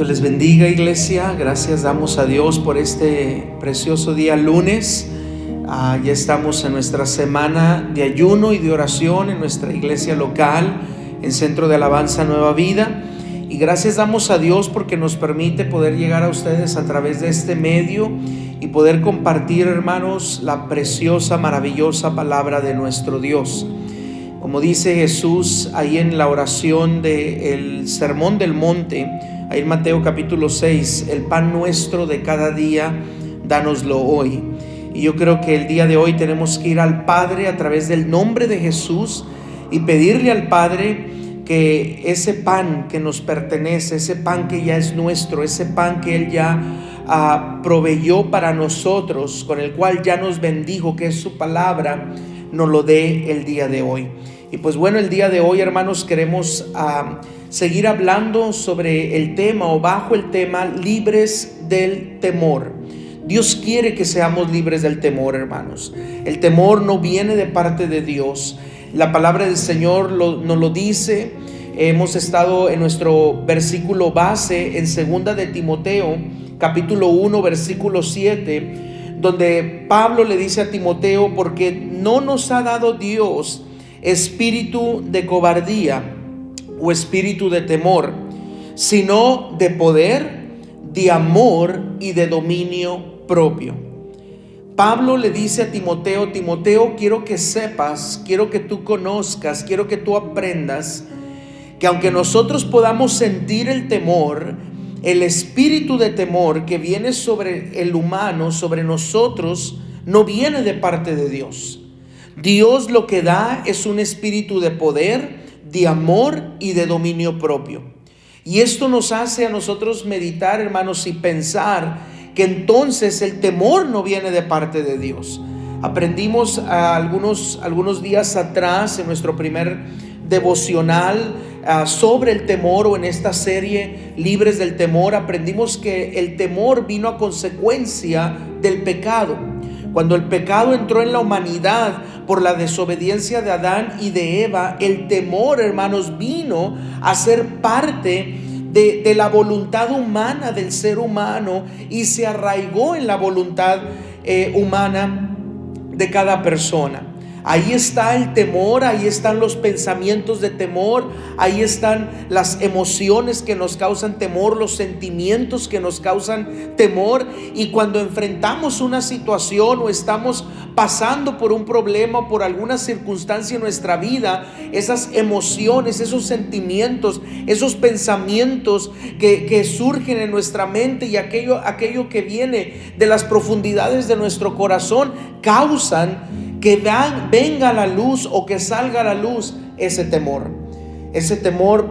Dios les bendiga, iglesia. Gracias damos a Dios por este precioso día lunes. Ya estamos en nuestra semana de ayuno y de oración en nuestra iglesia local, en Centro de Alabanza Nueva Vida. Y gracias damos a Dios porque nos permite poder llegar a ustedes a través de este medio y poder compartir, hermanos, la preciosa, maravillosa palabra de nuestro Dios. Como dice Jesús ahí en la oración del Sermón del Monte, ahí en Mateo capítulo 6, el pan nuestro de cada día, dánoslo hoy. Y yo creo que el día de hoy tenemos que ir al Padre a través del nombre de Jesús y pedirle al Padre que ese pan que nos pertenece, ese pan que ya es nuestro, ese pan que Él ya proveyó para nosotros, con el cual ya nos bendijo, que es su palabra, nos lo dé el día de hoy. Y pues bueno, el día de hoy, hermanos, queremos seguir hablando sobre el tema o bajo el tema libres del temor. Dios quiere que seamos libres del temor, hermanos. El temor no viene de parte de Dios. La palabra del Señor nos lo dice. Hemos estado en nuestro versículo base en 2 de Timoteo, capítulo 1, versículo 7, donde Pablo le dice a Timoteo: porque no nos ha dado Dios espíritu de cobardía o espíritu de temor, sino de poder, de amor y de dominio propio. Pablo le dice a Timoteo: Timoteo, quiero que sepas, quiero que tú conozcas, quiero que tú aprendas que aunque nosotros podamos sentir el temor, el espíritu de temor que viene sobre el humano, sobre nosotros, no viene de parte de Dios. Dios lo que da es un espíritu de poder, de amor y de dominio propio. Y esto nos hace a nosotros meditar, hermanos, y pensar que entonces el temor no viene de parte de Dios. Aprendimos algunos días atrás en nuestro primer devocional sobre el temor, o en esta serie Libres del Temor, aprendimos que el temor vino a consecuencia del pecado. Cuando el pecado entró en la humanidad por la desobediencia de Adán y de Eva, el temor, hermanos, vino a ser parte de la voluntad humana del ser humano y se arraigó en la voluntad humana de cada persona. Ahí está el temor, ahí están los pensamientos de temor, ahí están las emociones que nos causan temor, los sentimientos que nos causan temor. Y cuando enfrentamos una situación o estamos pasando por un problema o por alguna circunstancia en nuestra vida, esas emociones, esos sentimientos, esos pensamientos que surgen en nuestra mente y aquello que viene de las profundidades de nuestro corazón causan que venga a la luz o que salga a la luz ese temor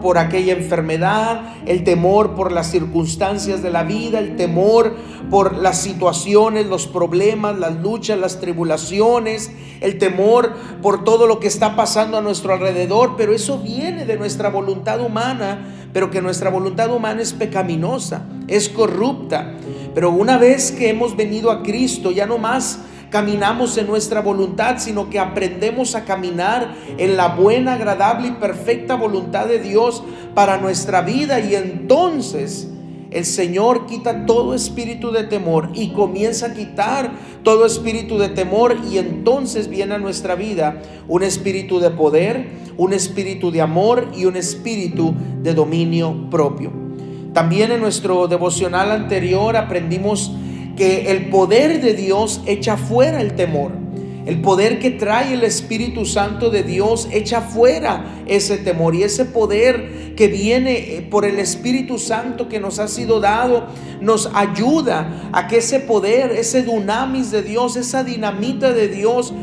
por aquella enfermedad, el temor por las circunstancias de la vida, el temor por las situaciones, los problemas, las luchas, las tribulaciones, el temor por todo lo que está pasando a nuestro alrededor. Pero eso viene de nuestra voluntad humana, pero que nuestra voluntad humana es pecaminosa, es corrupta. Pero una vez que hemos venido a Cristo, ya no más caminamos en nuestra voluntad, sino que aprendemos a caminar en la buena, agradable y perfecta voluntad de Dios para nuestra vida. Y entonces el Señor quita todo espíritu de temor y comienza a quitar todo espíritu de temor, y entonces viene a nuestra vida un espíritu de poder, un espíritu de amor y un espíritu de dominio propio. También en nuestro devocional anterior aprendimos que el poder de Dios echa fuera el temor. El poder que trae el Espíritu Santo de Dios echa fuera ese temor. Y ese poder que viene por el Espíritu Santo que nos ha sido dado, nos ayuda a que ese poder, ese dunamis de Dios, esa dinamita de Dios,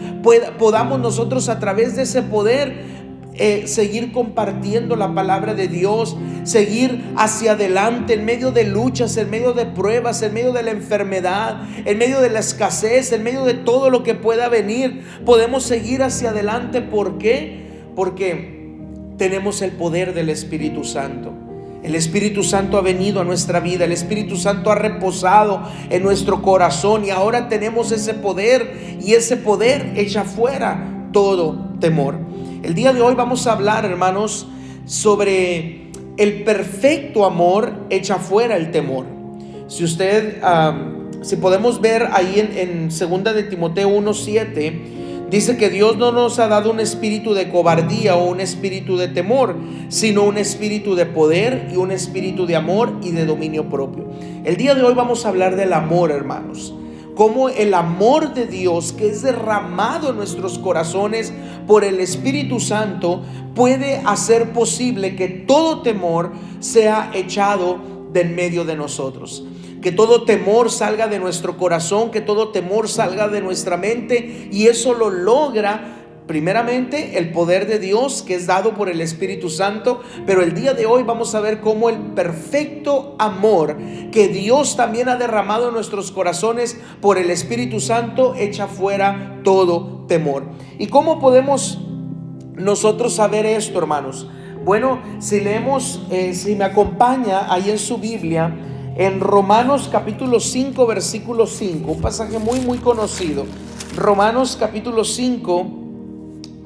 podamos nosotros a través de ese poder seguir compartiendo la palabra de Dios, seguir hacia adelante en medio de luchas, en medio de pruebas, en medio de la enfermedad, en medio de la escasez, en medio de todo lo que pueda venir. Podemos seguir hacia adelante. ¿Por qué? Porque tenemos el poder del Espíritu Santo. El Espíritu Santo ha venido a nuestra vida, el Espíritu Santo ha reposado en nuestro corazón, y ahora tenemos ese poder, y ese poder echa fuera todo temor. El día de hoy vamos a hablar, hermanos, sobre el perfecto amor echa fuera el temor. Si podemos ver ahí en 2 de Timoteo 1:7, dice que Dios no nos ha dado un espíritu de cobardía o un espíritu de temor, sino un espíritu de poder y un espíritu de amor y de dominio propio. El día de hoy vamos a hablar del amor, hermanos. Cómo el amor de Dios, que es derramado en nuestros corazones por el Espíritu Santo, puede hacer posible que todo temor sea echado de en medio de nosotros. Que todo temor salga de nuestro corazón, que todo temor salga de nuestra mente, y eso lo logra primeramente el poder de Dios, que es dado por el Espíritu Santo. Pero el día de hoy vamos a ver cómo el perfecto amor que Dios también ha derramado en nuestros corazones por el Espíritu Santo echa fuera todo temor. ¿Y cómo podemos nosotros saber esto, hermanos? Bueno, si leemos, si me acompaña ahí en su Biblia, en Romanos capítulo 5, versículo 5, un pasaje muy conocido. Romanos capítulo 5,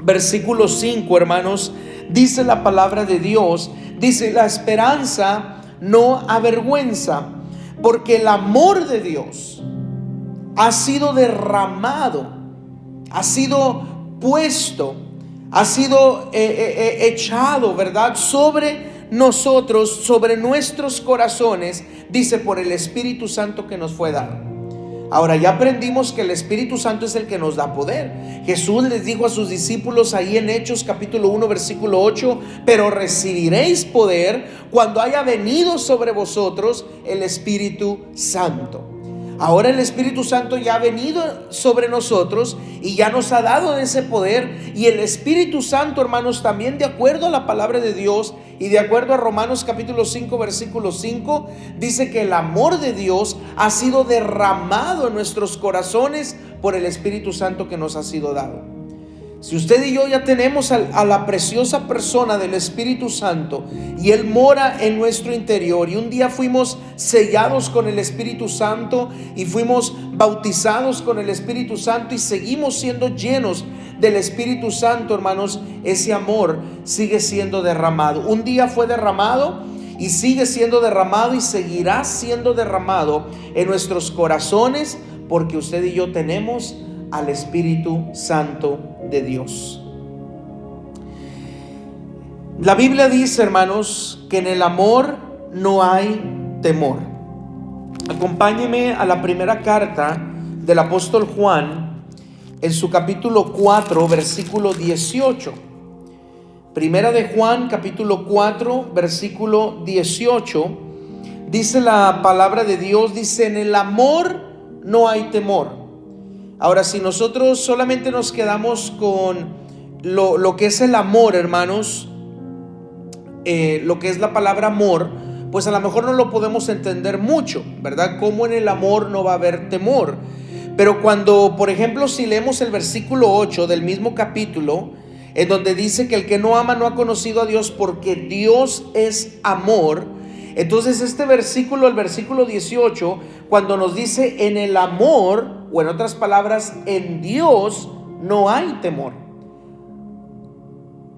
versículo 5, hermanos, dice la palabra de Dios, dice: la esperanza no avergüenza, porque el amor de Dios ha sido derramado, ha sido puesto, ha sido echado, ¿verdad?, sobre nosotros, sobre nuestros corazones, dice, por el Espíritu Santo que nos fue dado. Ahora ya aprendimos que el Espíritu Santo es el que nos da poder. Jesús les dijo a sus discípulos ahí en Hechos capítulo 1 versículo 8: pero recibiréis poder cuando haya venido sobre vosotros el Espíritu Santo. Ahora el Espíritu Santo ya ha venido sobre nosotros y ya nos ha dado ese poder. Y el Espíritu Santo, hermanos, también de acuerdo a la palabra de Dios y de acuerdo a Romanos capítulo 5 versículo 5, dice que el amor de Dios ha sido derramado en nuestros corazones por el Espíritu Santo que nos ha sido dado. Si usted y yo ya tenemos a la preciosa persona del Espíritu Santo y Él mora en nuestro interior, y un día fuimos sellados con el Espíritu Santo y fuimos bautizados con el Espíritu Santo y seguimos siendo llenos del Espíritu Santo, hermanos, ese amor sigue siendo derramado. Un día fue derramado y sigue siendo derramado y seguirá siendo derramado en nuestros corazones, porque usted y yo tenemos al Espíritu Santo de Dios. La Biblia dice, hermanos, que en el amor no hay temor. Acompáñeme a la primera carta del apóstol Juan, en su capítulo 4, versículo 18. Primera de Juan, capítulo 4, versículo 18. Dice la palabra de Dios, dice: en el amor no hay temor. Ahora, si nosotros solamente nos quedamos con lo que es el amor, hermanos, lo que es la palabra amor, pues a lo mejor no lo podemos entender mucho, ¿verdad? Como en el amor no va a haber temor. Pero cuando, por ejemplo, si leemos el versículo 8 del mismo capítulo, en donde dice que el que no ama no ha conocido a Dios, porque Dios es amor. Entonces este versículo, el versículo 18, cuando nos dice en el amor, o en otras palabras, en Dios no hay temor.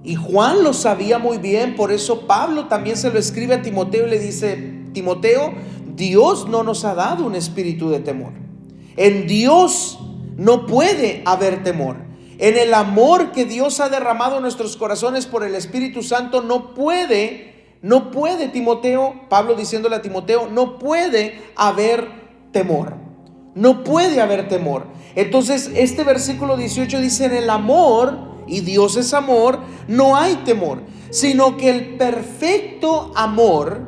Y Juan lo sabía muy bien, por eso Pablo también se lo escribe a Timoteo y le dice: Timoteo, Dios no nos ha dado un espíritu de temor. En Dios no puede haber temor. En el amor que Dios ha derramado en nuestros corazones por el Espíritu Santo no puede, Timoteo, Pablo diciéndole a Timoteo, no puede haber temor. No puede haber temor. Entonces este versículo 18 dice: en el amor, y Dios es amor, no hay temor, sino que el perfecto amor,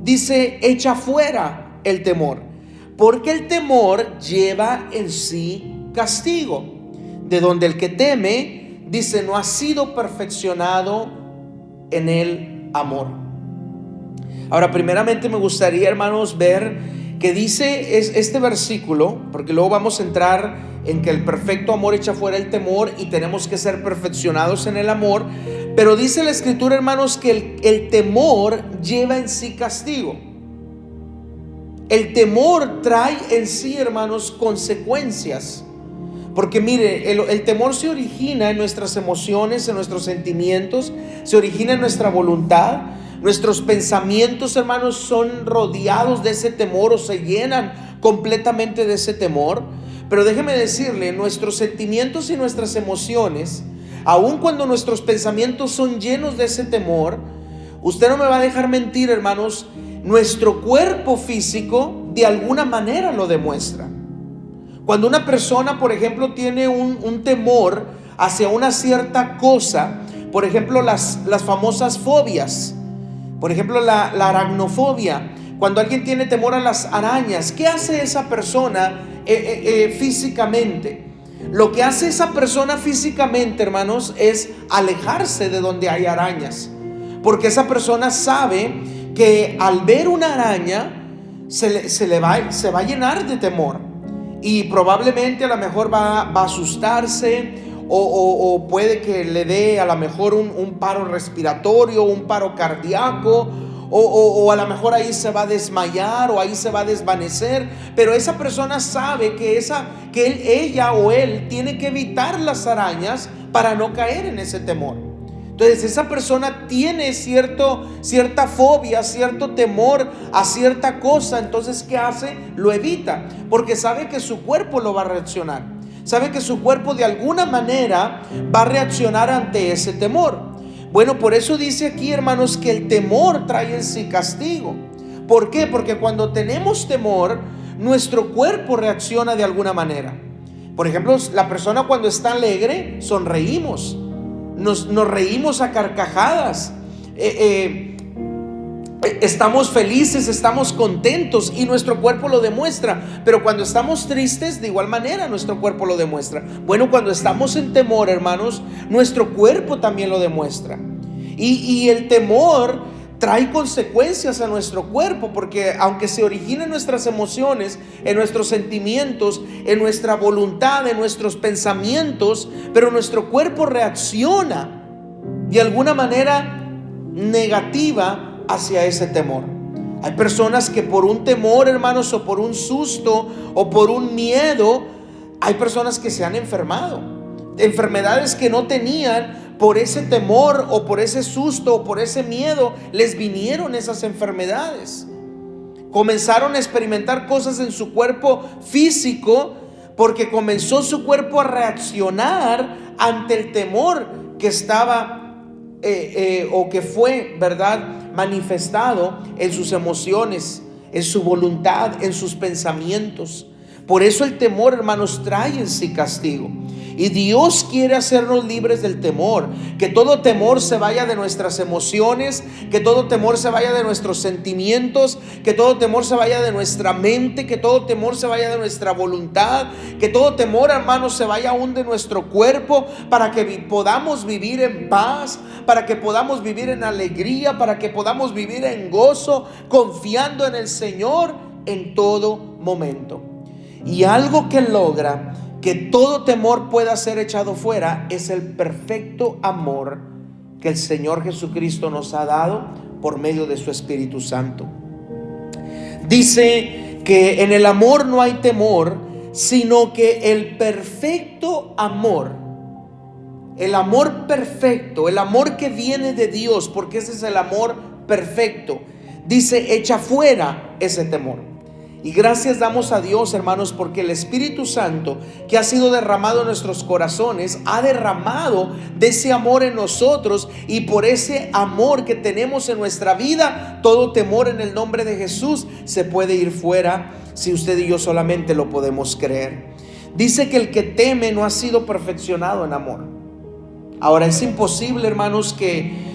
dice, echa fuera el temor, porque el temor lleva en sí castigo, de donde el que teme, dice, no ha sido perfeccionado en el amor. Ahora, primeramente me gustaría, hermanos, ver que dice este versículo, porque luego vamos a entrar en que el perfecto amor echa fuera el temor y tenemos que ser perfeccionados en el amor. Pero dice la Escritura, hermanos, que el temor lleva en sí castigo. El temor trae en sí, hermanos, consecuencias. Porque mire, el temor se origina en nuestras emociones, en nuestros sentimientos, se origina en nuestra voluntad. Nuestros pensamientos, hermanos, son rodeados de ese temor o se llenan completamente de ese temor. Pero déjeme decirle, nuestros sentimientos y nuestras emociones, aun cuando nuestros pensamientos son llenos de ese temor, usted no me va a dejar mentir, hermanos, nuestro cuerpo físico de alguna manera lo demuestra. Cuando una persona, por ejemplo, tiene un temor hacia una cierta cosa, por ejemplo, las famosas fobias, por ejemplo, la aracnofobia, cuando alguien tiene temor a las arañas, ¿qué hace esa persona físicamente? Lo que hace esa persona físicamente, hermanos, es alejarse de donde hay arañas, porque esa persona sabe que al ver una araña se va a llenar de temor y probablemente a lo mejor va a asustarse o puede que le dé a lo mejor un paro respiratorio, un paro cardíaco, o a lo mejor ahí se va a desmayar o ahí se va a desvanecer. Pero esa persona sabe que ella o él tiene que evitar las arañas para no caer en ese temor. Entonces esa persona tiene cierta fobia, cierto temor a cierta cosa. Entonces ¿qué hace? Lo evita, porque sabe que su cuerpo lo va a reaccionar. Sabe que su cuerpo de alguna manera va a reaccionar ante ese temor. Bueno, por eso dice aquí, hermanos, que el temor trae en sí castigo. ¿Por qué? Porque cuando tenemos temor, nuestro cuerpo reacciona de alguna manera. Por ejemplo, la persona cuando está alegre, sonreímos. Nos reímos a carcajadas. Estamos felices, estamos contentos y nuestro cuerpo lo demuestra. Pero cuando estamos tristes, de igual manera nuestro cuerpo lo demuestra. Bueno, cuando estamos en temor, hermanos, nuestro cuerpo también lo demuestra. Y el temor trae consecuencias a nuestro cuerpo, porque aunque se origina en nuestras emociones, en nuestros sentimientos, en nuestra voluntad, en nuestros pensamientos, pero nuestro cuerpo reacciona de alguna manera negativa hacia ese temor. Hay personas que por un temor, hermanos, o por un susto o por un miedo, hay personas que se han enfermado, enfermedades que no tenían. Por ese temor o por ese susto o por ese miedo les vinieron esas enfermedades. Comenzaron a experimentar cosas en su cuerpo físico porque comenzó su cuerpo a reaccionar ante el temor que estaba o que fue, ¿verdad?, manifestado en sus emociones, en su voluntad, en sus pensamientos. Por eso el temor, hermanos, trae en sí castigo. Y Dios quiere hacernos libres del temor. Que todo temor se vaya de nuestras emociones, que todo temor se vaya de nuestros sentimientos, que todo temor se vaya de nuestra mente, que todo temor se vaya de nuestra voluntad, que todo temor, hermanos, se vaya aún de nuestro cuerpo, para que podamos vivir en paz, para que podamos vivir en alegría, para que podamos vivir en gozo, confiando en el Señor en todo momento. Y algo que logra que todo temor pueda ser echado fuera es el perfecto amor que el Señor Jesucristo nos ha dado por medio de su Espíritu Santo. Dice que en el amor no hay temor, sino que el perfecto amor, el amor perfecto, el amor que viene de Dios, porque ese es el amor perfecto, dice, echa fuera ese temor. Y gracias damos a Dios, hermanos, porque el Espíritu Santo que ha sido derramado en nuestros corazones ha derramado de ese amor en nosotros, y por ese amor que tenemos en nuestra vida, todo temor en el nombre de Jesús se puede ir fuera si usted y yo solamente lo podemos creer. Dice que el que teme no ha sido perfeccionado en amor. Ahora, es imposible, hermanos, que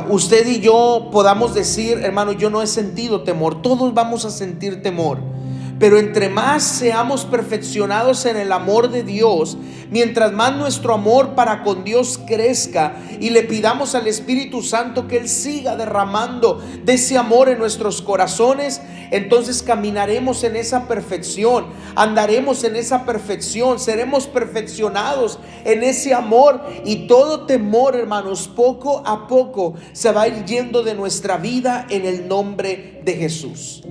usted y yo podamos decir, hermano, yo no he sentido temor. Todos vamos a sentir temor. Pero entre más seamos perfeccionados en el amor de Dios, mientras más nuestro amor para con Dios crezca y le pidamos al Espíritu Santo que Él siga derramando de ese amor en nuestros corazones, entonces caminaremos en esa perfección, andaremos en esa perfección, seremos perfeccionados en ese amor, y todo temor, hermanos, poco a poco se va a ir yendo de nuestra vida en el nombre de Jesús.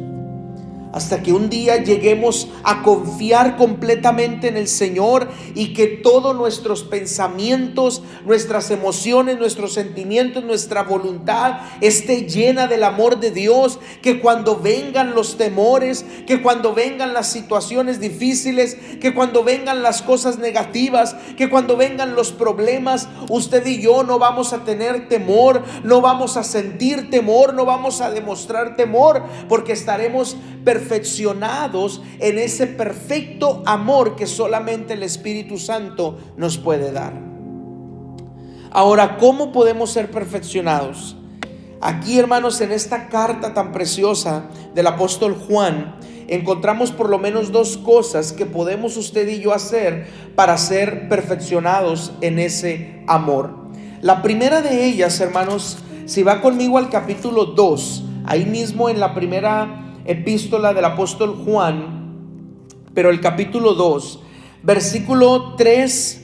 hasta que un día lleguemos a confiar completamente en el Señor y que todos nuestros pensamientos, nuestras emociones, nuestros sentimientos, nuestra voluntad esté llena del amor de Dios. Que cuando vengan los temores, que cuando vengan las situaciones difíciles, que cuando vengan las cosas negativas, que cuando vengan los problemas, usted y yo no vamos a tener temor, no vamos a sentir temor, no vamos a demostrar temor, porque estaremos perfeccionados en ese perfecto amor que solamente el Espíritu Santo nos puede dar. Ahora, ¿cómo podemos ser perfeccionados? Aquí, hermanos, en esta carta tan preciosa del apóstol Juan, encontramos por lo menos dos cosas que podemos usted y yo hacer para ser perfeccionados en ese amor. La primera de ellas, hermanos, si va conmigo al capítulo 2, ahí mismo en la primera epístola del apóstol Juan, pero el capítulo 2, versículo 3,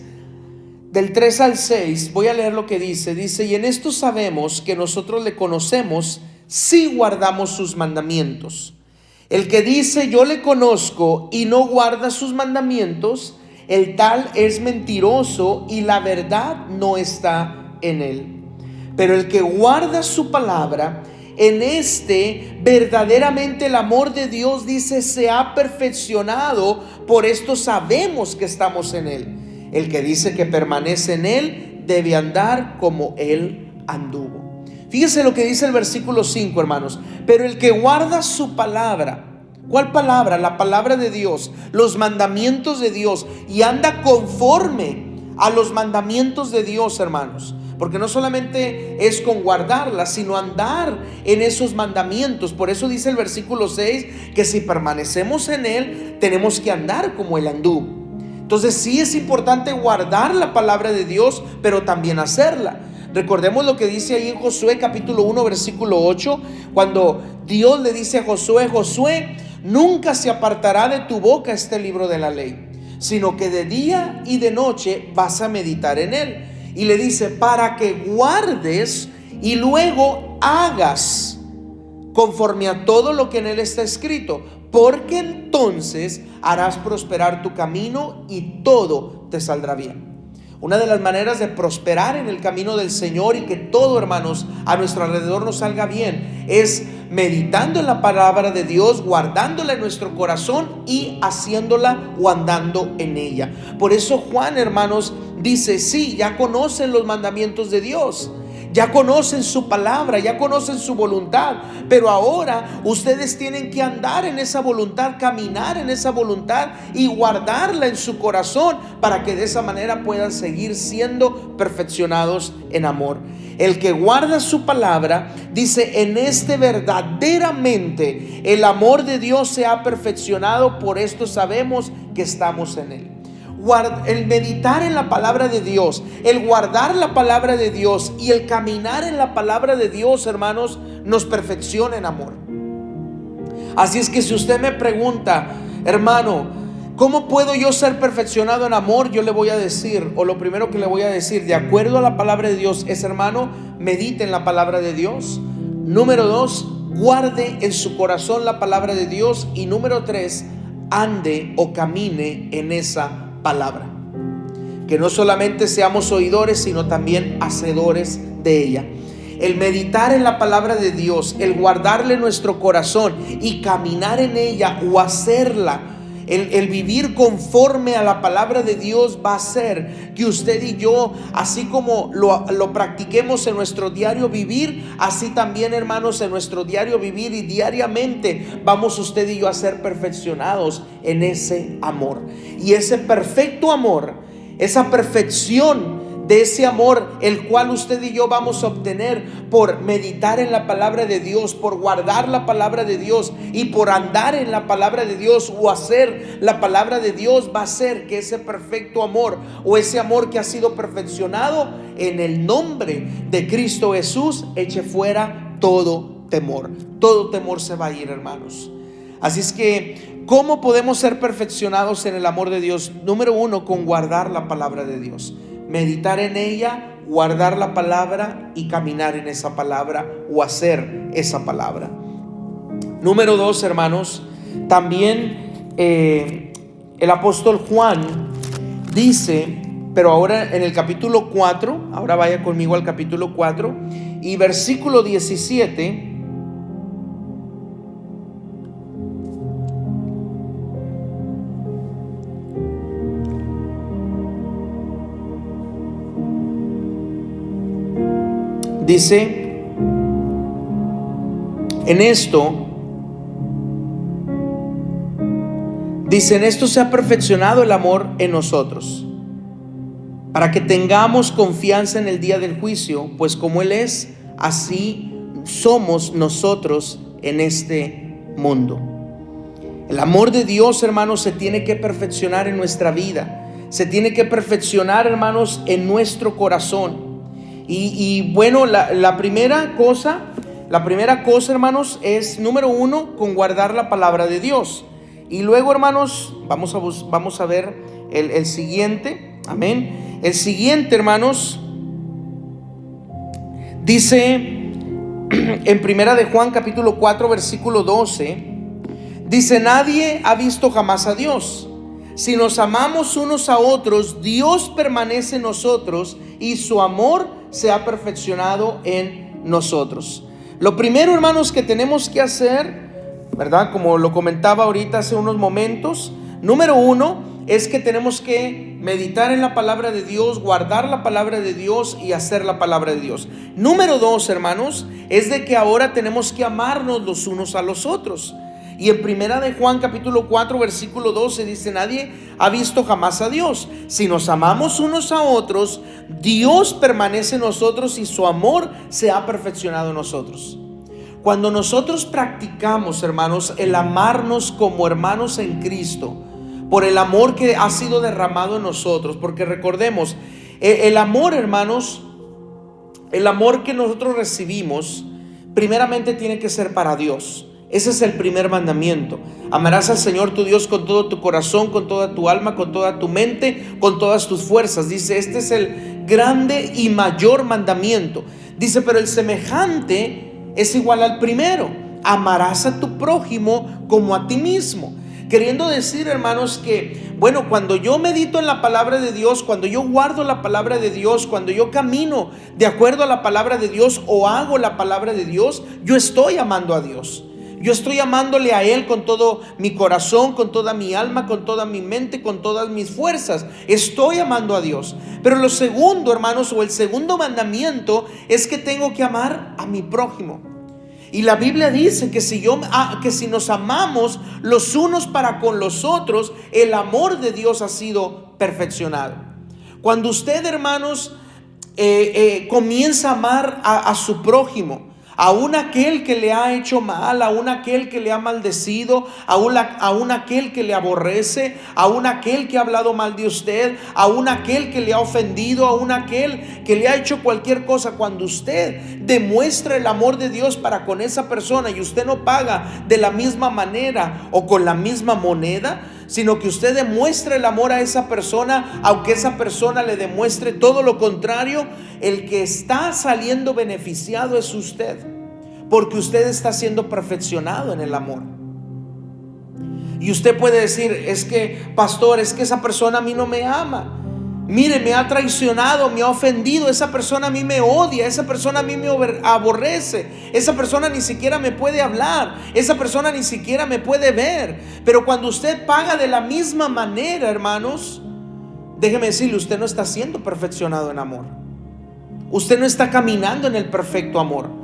del 3 al 6, voy a leer lo que dice. Dice: y en esto sabemos que nosotros le conocemos si guardamos sus mandamientos. El que dice yo le conozco y no guarda sus mandamientos, el tal es mentiroso y la verdad no está en él. Pero el que guarda su palabra, en este verdaderamente el amor de Dios, dice, se ha perfeccionado. Por esto sabemos que estamos en él. El que dice que permanece en él debe andar como él anduvo. Fíjese lo que dice el versículo 5, hermanos. Pero el que guarda su palabra. ¿Cuál palabra? La palabra de Dios, los mandamientos de Dios, y anda conforme a los mandamientos de Dios, hermanos. Porque no solamente es con guardarla, sino andar en esos mandamientos. Por eso dice el versículo 6 que si permanecemos en él, tenemos que andar como él anduvo. Entonces sí es importante guardar la palabra de Dios, pero también hacerla. Recordemos lo que dice ahí en Josué capítulo 1 versículo 8, cuando Dios le dice a Josué: Josué, nunca se apartará de tu boca este libro de la ley, sino que de día y de noche vas a meditar en él. Y le dice: para que guardes y luego hagas conforme a todo lo que en él está escrito, porque entonces harás prosperar tu camino y todo te saldrá bien. Una de las maneras de prosperar en el camino del Señor y que todo, hermanos, a nuestro alrededor nos salga bien, es meditando en la palabra de Dios, guardándola en nuestro corazón y haciéndola o andando en ella. Por eso Juan, hermanos, dice: sí, ya conocen los mandamientos de Dios, ya conocen su palabra, ya conocen su voluntad, pero ahora ustedes tienen que andar en esa voluntad, caminar en esa voluntad y guardarla en su corazón, para que de esa manera puedan seguir siendo perfeccionados en amor. El que guarda su palabra, dice, en este verdaderamente el amor de Dios se ha perfeccionado, por esto sabemos que estamos en él. El meditar en la palabra de Dios, el guardar la palabra de Dios y el caminar en la palabra de Dios, hermanos, nos perfecciona en amor. Así es que si usted me pregunta: hermano, ¿cómo puedo yo ser perfeccionado en amor? Yo le voy a decir, o lo primero que le voy a decir, de acuerdo a la palabra de Dios, es: hermano, medite en la palabra de Dios. Número 2, guarde en su corazón la palabra de Dios. Y número 3, ande o camine en esa palabra. Que no solamente seamos oidores, sino también hacedores de ella. El meditar en la palabra de Dios, el guardarle nuestro corazón y caminar en ella o hacerla, el vivir conforme a la palabra de Dios, va a hacer que usted y yo, así como lo practiquemos en nuestro diario vivir, así también, hermanos, en nuestro diario vivir y diariamente vamos usted y yo a ser perfeccionados en ese amor. Y ese perfecto amor, esa perfección de ese amor, el cual usted y yo vamos a obtener por meditar en la palabra de Dios, por guardar la palabra de Dios y por andar en la palabra de Dios o hacer la palabra de Dios, va a hacer que ese perfecto amor o ese amor que ha sido perfeccionado en el nombre de Cristo Jesús eche fuera todo temor. Todo temor se va a ir, hermanos. Así es que, ¿cómo podemos ser perfeccionados en el amor de Dios? Número 1, con guardar la palabra de Dios. Meditar en ella, guardar la palabra y caminar en esa palabra o hacer esa palabra. Número 2, hermanos, También el apóstol Juan dice, pero ahora en el capítulo 4, ahora vaya conmigo al capítulo 4 y versículo 17. Dice, en esto se ha perfeccionado el amor en nosotros, para que tengamos confianza en el día del juicio, pues como Él es, así somos nosotros en este mundo. El amor de Dios, hermanos, se tiene que perfeccionar en nuestra vida, se tiene que perfeccionar, hermanos, en nuestro corazón. Y bueno, la primera cosa, hermanos, es número 1, con guardar la palabra de Dios. Y luego, hermanos, vamos a ver el siguiente. Amén. El siguiente, hermanos, dice en primera de Juan capítulo 4 versículo 12, dice: nadie ha visto jamás a Dios. Si nos amamos unos a otros, Dios permanece en nosotros y su amor se ha perfeccionado en nosotros. Lo primero, hermanos, que tenemos que hacer, ¿verdad? Como lo comentaba ahorita hace unos momentos, número 1 es que tenemos que meditar en la palabra de Dios, guardar la palabra de Dios y hacer la palabra de Dios. Número 2, hermanos, es de que ahora tenemos que amarnos los unos a los otros. Y en primera de Juan capítulo 4 versículo 12 dice: nadie ha visto jamás a Dios. Si nos amamos unos a otros, Dios permanece en nosotros y su amor se ha perfeccionado en nosotros. Cuando nosotros practicamos, hermanos, el amarnos como hermanos en Cristo, por el amor que ha sido derramado en nosotros, porque recordemos, el amor, hermanos, el amor que nosotros recibimos, primeramente tiene que ser para Dios. Ese es el primer mandamiento. Amarás al Señor tu Dios con todo tu corazón, con toda tu alma, con toda tu mente, con todas tus fuerzas. Dice, este es el grande y mayor mandamiento. Dice, pero el semejante es igual al primero: amarás a tu prójimo como a ti mismo. Queriendo decir, hermanos, que bueno, cuando yo medito en la palabra de Dios, cuando yo guardo la palabra de Dios, cuando yo camino de acuerdo a la palabra de Dios o hago la palabra de Dios, yo estoy amando a Dios. Yo estoy amándole a Él con todo mi corazón, con toda mi alma, con toda mi mente, con todas mis fuerzas. Estoy amando a Dios. Pero lo segundo, hermanos, o el segundo mandamiento es que tengo que amar a mi prójimo. Y la Biblia dice que si nos amamos los unos para con los otros, el amor de Dios ha sido perfeccionado. Cuando usted, hermanos, comienza a amar a su prójimo, aún aquel que le ha hecho mal, aún aquel que le ha maldecido, aún aquel que le aborrece, aún aquel que ha hablado mal de usted, aún aquel que le ha ofendido, aún aquel que le ha hecho cualquier cosa, cuando usted demuestra el amor de Dios para con esa persona y usted no paga de la misma manera o con la misma moneda, sino que usted demuestra el amor a esa persona, aunque esa persona le demuestre todo lo contrario, el que está saliendo beneficiado es usted, porque usted está siendo perfeccionado en el amor. Y usted puede decir: es que, pastor, es que esa persona a mí no me ama. Mire, me ha traicionado, me ha ofendido, esa persona a mí me odia, esa persona a mí me aborrece, esa persona ni siquiera me puede hablar, esa persona ni siquiera me puede ver. Pero cuando usted paga de la misma manera, hermanos, déjeme decirle, usted no está siendo perfeccionado en amor. Usted no está caminando en el perfecto amor.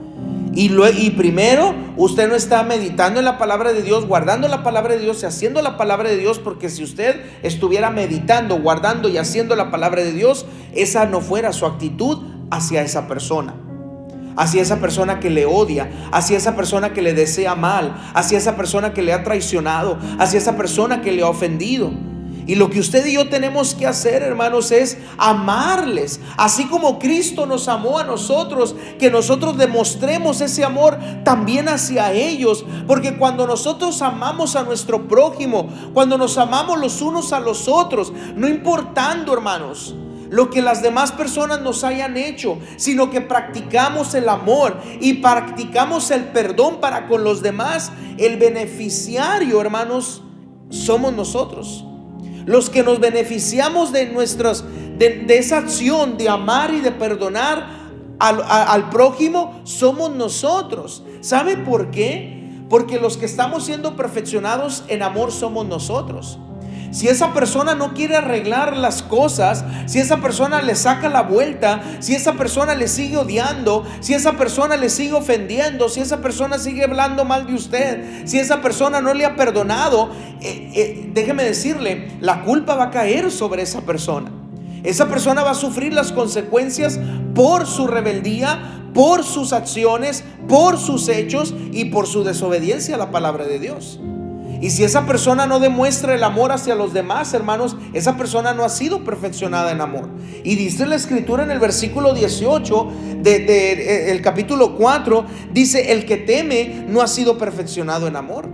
Y primero, usted no está meditando en la palabra de Dios, guardando la palabra de Dios y haciendo la palabra de Dios, porque si usted estuviera meditando, guardando y haciendo la palabra de Dios, esa no fuera su actitud hacia esa persona. Hacia esa persona que le odia, hacia esa persona que le desea mal, hacia esa persona que le ha traicionado, hacia esa persona que le ha ofendido. Y lo que usted y yo tenemos que hacer, hermanos, es amarles, así como Cristo nos amó a nosotros, que nosotros demostremos ese amor también hacia ellos. Porque cuando nosotros amamos a nuestro prójimo, cuando nos amamos los unos a los otros, no importando, hermanos, lo que las demás personas nos hayan hecho, sino que practicamos el amor y practicamos el perdón para con los demás, el beneficiario, hermanos, somos nosotros. Los que nos beneficiamos de esa acción de amar y de perdonar al prójimo somos nosotros. ¿Sabe por qué? Porque los que estamos siendo perfeccionados en amor somos nosotros. Si esa persona no quiere arreglar las cosas, si esa persona le saca la vuelta, si esa persona le sigue odiando, si esa persona le sigue ofendiendo, si esa persona sigue hablando mal de usted, si esa persona no le ha perdonado, déjeme decirle, la culpa va a caer sobre esa persona. Esa persona va a sufrir las consecuencias por su rebeldía, por sus acciones, por sus hechos y por su desobediencia a la palabra de Dios. Y si esa persona no demuestra el amor hacia los demás, hermanos, esa persona no ha sido perfeccionada en amor. Y dice la escritura en el versículo 18 del capítulo 4, dice: el que teme no ha sido perfeccionado en amor.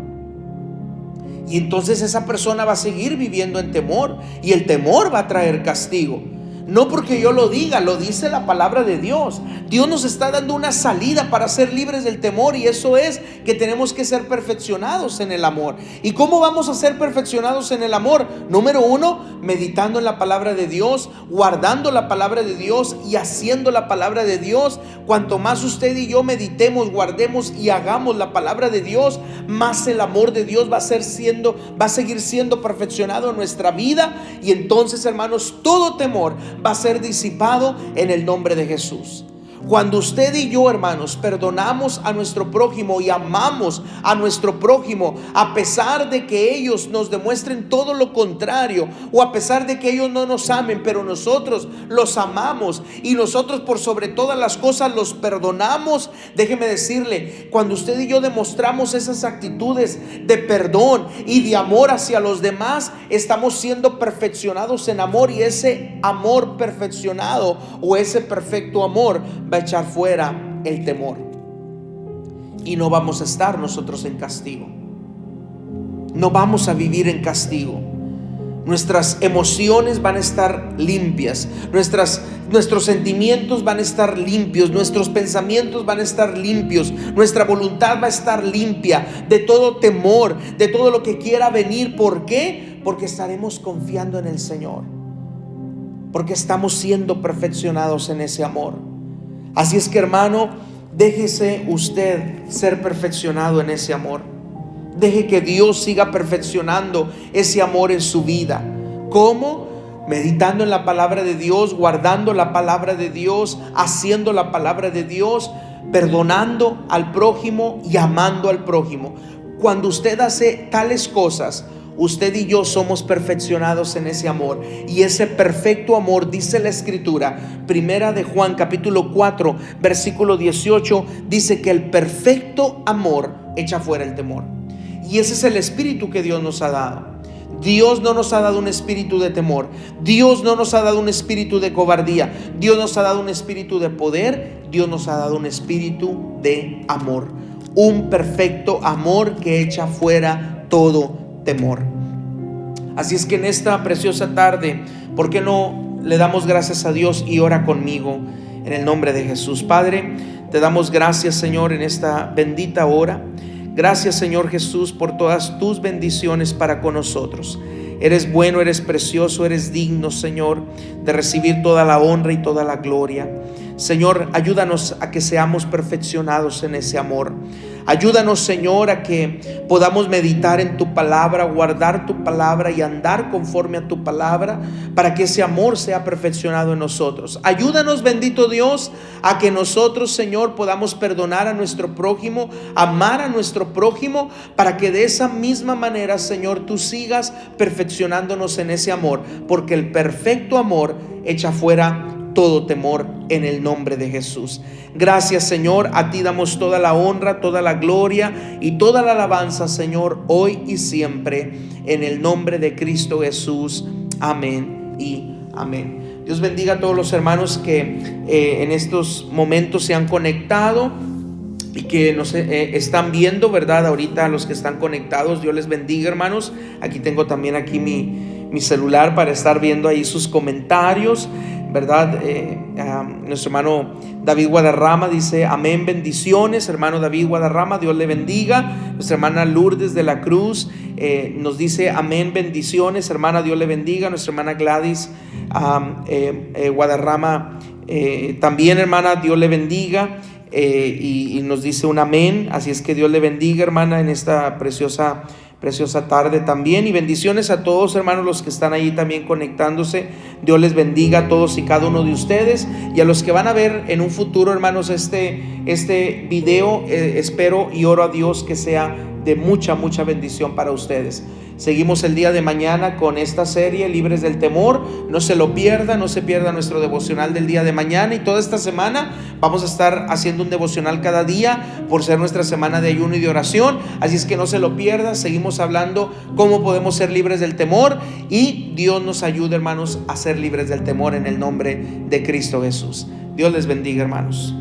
Y entonces esa persona va a seguir viviendo en temor, y el temor va a traer castigo. No porque yo lo diga, lo dice la palabra de Dios. Dios nos está dando una salida para ser libres del temor, y eso es que tenemos que ser perfeccionados en el amor. ¿Y cómo vamos a ser perfeccionados en el amor? Número uno, meditando en la palabra de Dios, guardando la palabra de Dios y haciendo la palabra de Dios. Cuanto más usted y yo meditemos, guardemos y hagamos la palabra de Dios, más el amor de Dios va a seguir siendo perfeccionado en nuestra vida. Y entonces, hermanos, todo temor va a ser disipado en el nombre de Jesús. Cuando usted y yo, hermanos, perdonamos a nuestro prójimo y amamos a nuestro prójimo, a pesar de que ellos nos demuestren todo lo contrario, o a pesar de que ellos no nos amen, pero nosotros los amamos y nosotros por sobre todas las cosas los perdonamos, déjeme decirle, cuando usted y yo demostramos esas actitudes de perdón y de amor hacia los demás, estamos siendo perfeccionados en amor, y ese amor perfeccionado o ese perfecto amor va a echar fuera el temor, y no vamos a estar nosotros en castigo. No vamos a vivir en castigo. Nuestras emociones van a estar limpias, nuestros sentimientos van a estar limpios, nuestros pensamientos van a estar limpios, nuestra voluntad va a estar limpia de todo temor, de todo lo que quiera venir. ¿Por qué? Porque estaremos confiando en el Señor, porque estamos siendo perfeccionados en ese amor. Así es que, hermano, déjese usted ser perfeccionado en ese amor. Deje que Dios siga perfeccionando ese amor en su vida. ¿Cómo? Meditando en la palabra de Dios, guardando la palabra de Dios, haciendo la palabra de Dios, perdonando al prójimo y amando al prójimo. Cuando usted hace tales cosas, usted y yo somos perfeccionados en ese amor. Y ese perfecto amor, dice la escritura, primera de Juan capítulo 4 versículo 18, dice que el perfecto amor echa fuera el temor. Y ese es el espíritu que Dios nos ha dado. Dios no nos ha dado un espíritu de temor. Dios no nos ha dado un espíritu de cobardía. Dios nos ha dado un espíritu de poder. Dios nos ha dado un espíritu de amor. Un perfecto amor que echa fuera todo temor. Así es que en esta preciosa tarde, ¿por qué no le damos gracias a Dios y ora conmigo en el nombre de Jesús? Padre, te damos gracias, Señor, en esta bendita hora. Gracias, Señor Jesús, por todas tus bendiciones para con nosotros. Eres bueno, eres precioso, eres digno, Señor, de recibir toda la honra y toda la gloria. Señor, ayúdanos a que seamos perfeccionados en ese amor. Ayúdanos, Señor, a que podamos meditar en tu palabra, guardar tu palabra y andar conforme a tu palabra, para que ese amor sea perfeccionado en nosotros. Ayúdanos, bendito Dios, a que nosotros, Señor, podamos perdonar a nuestro prójimo, amar a nuestro prójimo, para que de esa misma manera, Señor, tú sigas perfeccionándonos en ese amor, porque el perfecto amor echa fuera todo temor en el nombre de Jesús. Gracias, Señor, a ti damos toda la honra, toda la gloria y toda la alabanza, Señor, hoy y siempre, en el nombre de Cristo Jesús. Amén y amén. Dios bendiga a todos los hermanos que en estos momentos se han conectado y que nos están viendo, ¿verdad? Ahorita a los que están conectados, Dios les bendiga, hermanos. Aquí tengo también mi celular para estar viendo ahí sus comentarios. ¿verdad? Nuestro hermano David Guadarrama dice amén, bendiciones. Hermano David Guadarrama, Dios le bendiga. Nuestra hermana Lourdes de la Cruz nos dice amén, bendiciones. Hermana, Dios le bendiga. Nuestra hermana Gladys Guadarrama también, hermana, Dios le bendiga. Y nos dice un amén. Así es que Dios le bendiga, hermana, en esta preciosa tarde también. Y bendiciones a todos, hermanos, los que están ahí también conectándose. Dios les bendiga a todos y cada uno de ustedes, y a los que van a ver en un futuro, hermanos, este video. Espero y oro a Dios que sea de mucha bendición para ustedes. Seguimos el día de mañana con esta serie, Libres del Temor. No se lo pierda, no se pierda nuestro devocional del día de mañana. Y toda esta semana vamos a estar haciendo un devocional cada día, por ser nuestra semana de ayuno y de oración. Así es que no se lo pierda. Seguimos hablando cómo podemos ser libres del temor, y Dios nos ayude, hermanos, a ser libres del temor en el nombre de Cristo Jesús. Dios les bendiga, hermanos.